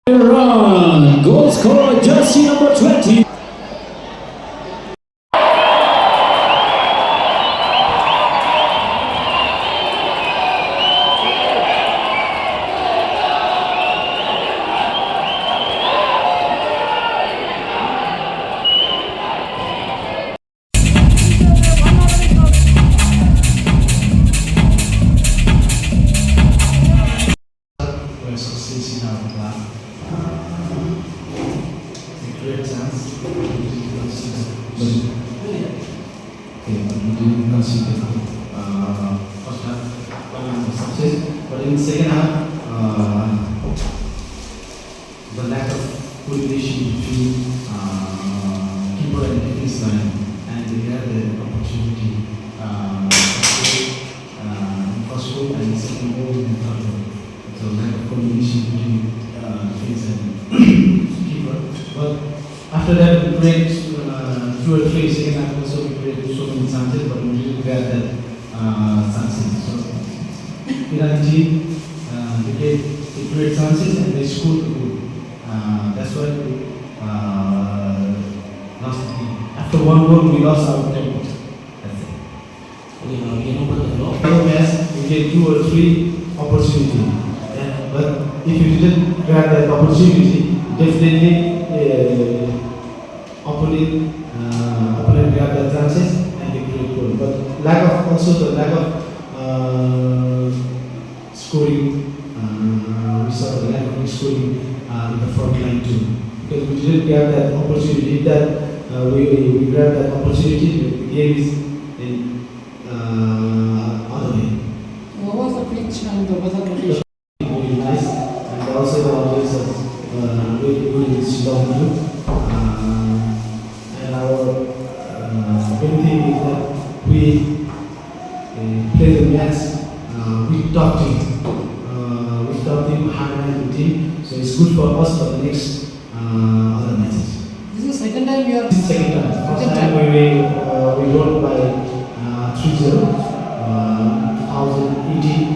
Run, goal scorer jersey number 20. Success in our club. A great chance. First half success, but in second half, the lack of coordination between keeper and defense line, and they had the opportunity in first goal and second goal and third goal. So lack of coordination between defense and keeper. But after that, we create 2 or 3 second half also we created so many chances, but we didn't get that chances. So Iran team they create chances and they scored the goal. That's why we lost the game. After 1 goal, we lost our tempo. That's it. Match, we get 2 or 3 opportunities. But if you didn't grab that opportunity, definitely opponent grab that chances and they create goal. But lack of scoring, we saw the lack of scoring in the front line too. Because we didn't grab that opportunity. If that we grab that opportunity, the game is in other way. What was the pitch and the weather condition? Nice, and also the audience is very good in Shillong too. And our main thing is that we play the match with top team, high-ranking team. So it's good for us for the next other matches. This is the second time you are. This is second time. First time we won by 3-0, 2018.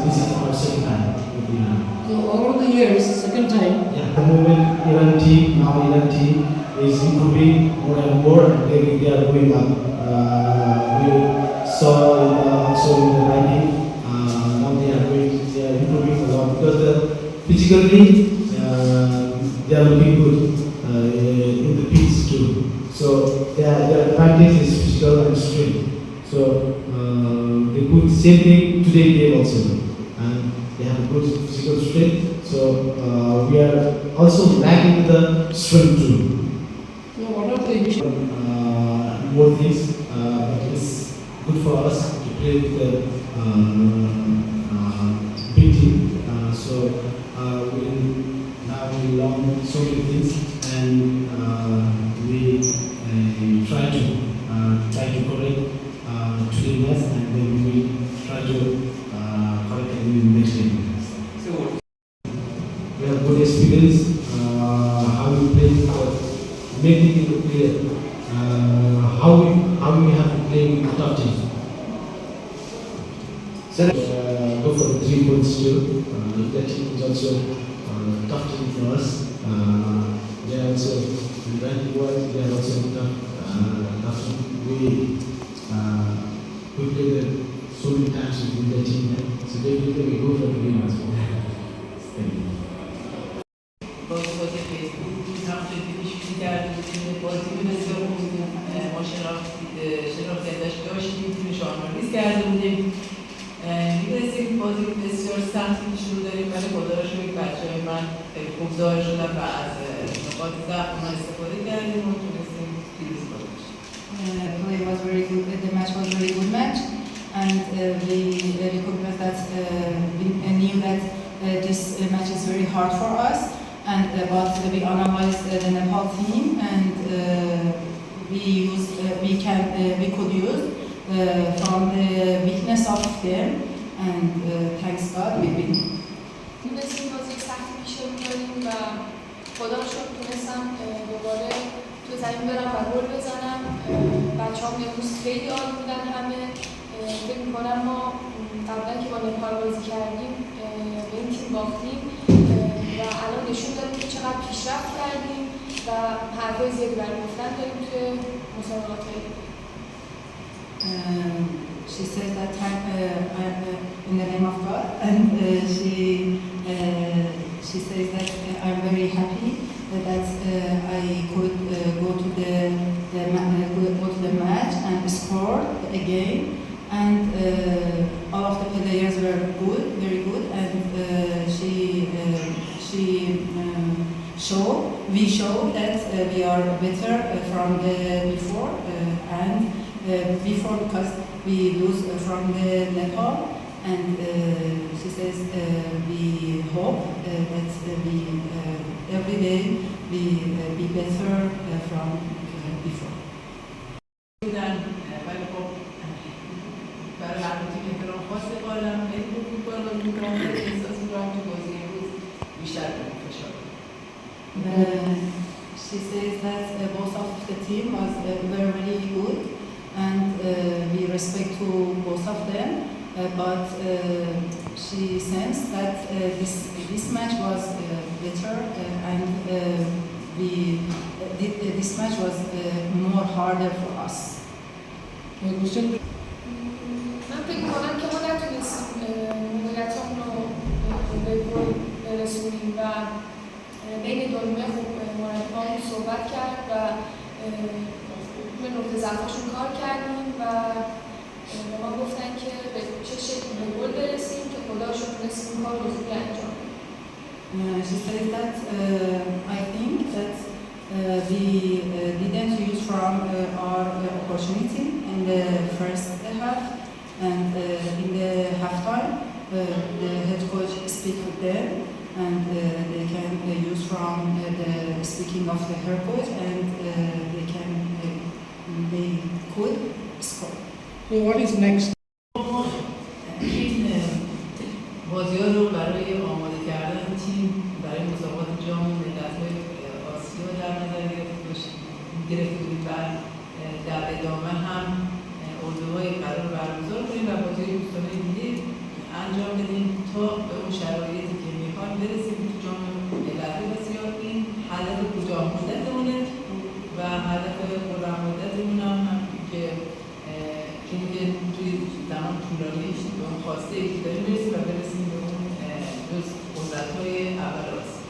This is our second time. So over the years, second time. Yeah. The moment Iran team is improving more and more, and they are going up. We saw also in the ranking. Now they are improving a lot because physically they are looking good in the pitch too. So their advantage is physical and strength. So they put the same thing today game also, and they have good physical strength. So we are also lacking the strength too. So what are the issues? More things, but it's good for us to play with the big team. So now we learn so many things, and we try to correct today match, and then we try to correct it in the next game. So we have good experience how we play, making it clear how we have to play with the top team. So go for the 3 points too. That team is also tough team for us. They are also ranking wise. They are also tough team. We played so many times with the team, so definitely we go for the game as well. Thank you. بازی بسیار سختی شروع داریم، ولی خدا رو شکر بچه‌های من خیلی خوب ظاهر شدن و از نقاط ضعف اونها استفاده کردیم و تونستیم پیروز کنیم. Play was very good. The match was a very good match, and we recognized that we knew that this match is very hard for us. And but we analyzed the Nepal team, and we could use from the weakness of them. And thanks God we win. تونستیم بازی سختی پیش رو می‌بریم و خدا رو شکر تونستم دوباره تو زمین برم و گل بزنم. بچه‌ها امروز خیلی عالی بودن همه. فکر می‌کنم ما قبلا که با نپال بازی کردیم به این تیم باختیم و الان نشون دادیم که چقدر پیشرفت کردیم و حرفای زیادی برای گفتن داریم توی مسابقات دیگه. She says that time in the name of God, and she says that I'm very happy that I could go to the match and score again, and all of the players were good, very good, and we show that we are better from the before and before because we lose from the Nepal, and she says we hope that we every day we be better from before. بودن ولی خب برای هر دو تیم احترام خاصی قائلم. خیلی خوب فوتبال بازی می‌کنن. خیلی احساس می‌کنم تو بازی امروز بیشتر کنیم فشار. She says that both of the team was very, very good, and we respect to both of them. But she sensed that this match was better, and this match was more harder for us. من فکر می‌کنم که ما نتونستیم موقعیتامون رو به گل برسونیم و بین دو نیمه خوب مربی‌هامون صحبت کرد و به نقطه ضعفشون کار کردیم و به ما گفتن که به چه شکلی به گل برسیم که خدا رو شکر تونستیم کار رو خوبی انجام بدیم. She said that I think that we didn't use from our opportunity in the first half, and in the halftime the head coach speak with them, and they can use from the speaking of the head coach, and they could score. So what is next? این بازی‌ها رو برای آماده کردن تیم برای مسابقات جام ملت‌های آسیا در نظر گرفته بودیم و در ادامه هم اردوهای قرار برگزار کنیم و بازی‌های دوستانه دیگه انجام بدیم تا به اون شرایطی که می‌خوایم برسیم تو جام ملت‌های آسیا. این هدف کوتاه مدتمونه و هدف بلند مدتمون هم که توی زمان طولانیش به اون خواسته که داریم برسیم و برسیم به اون جز قدرت‌های اول آسیا،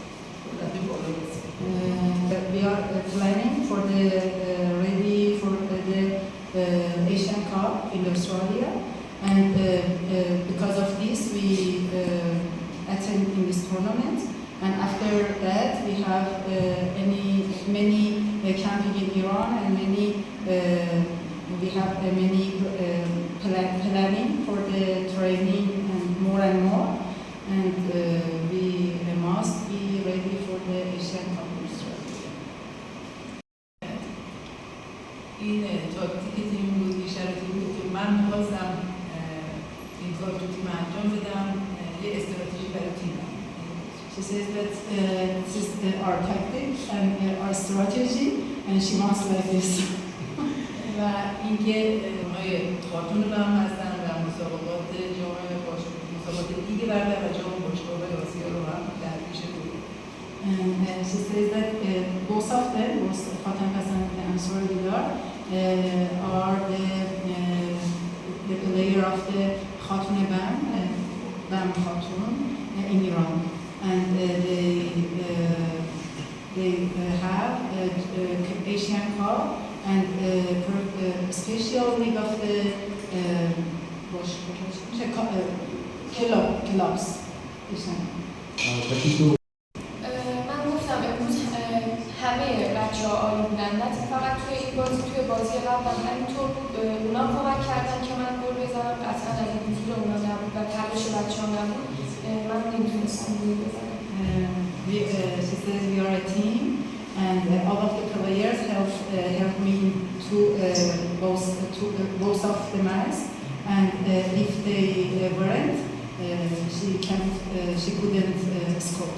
قدرت‌های بالای آسیا. We are planning for the ready for the Asian Cup in Australia, and because of this we attend in this tournament, and after that we have many camping in Iran, and we have many planning for the training and more, and we must be ready for the Asian Cup in Australia. این تاکتیک تیم بود، این شرایطی بود که من می‌خواستم این کار تو تیم انجام بدم، یه استراتژی برای تیم. She says that this is our tactic and our strategy, and she wants like this. و اینکه اونهای خاتون رو هم هستن و مسابقات جام مسابقات دیگه برده و جام باشگاه‌های آسیا رو هم در پیش داریم. And she says that both of them, both Fatah Hassan and Sorry Vidar, are the player of the Khatun Bam Khatun in Iran, and they have Asian Cup and special league of the clubs. من گفتم امروز همه بچه‌ها عالی بودن، نه فقط توی این بازی، توی بازی قبل هم همینطور بود. اونا کمک کردن که من گل بزنم، قطعا اگه حضور اونا نبود و تلاش بچه‌ها نبود من نمیتونستم گل بزنم. She says we are a team, and all of the players helped me to both of the matches, and if they weren't, she couldn't score.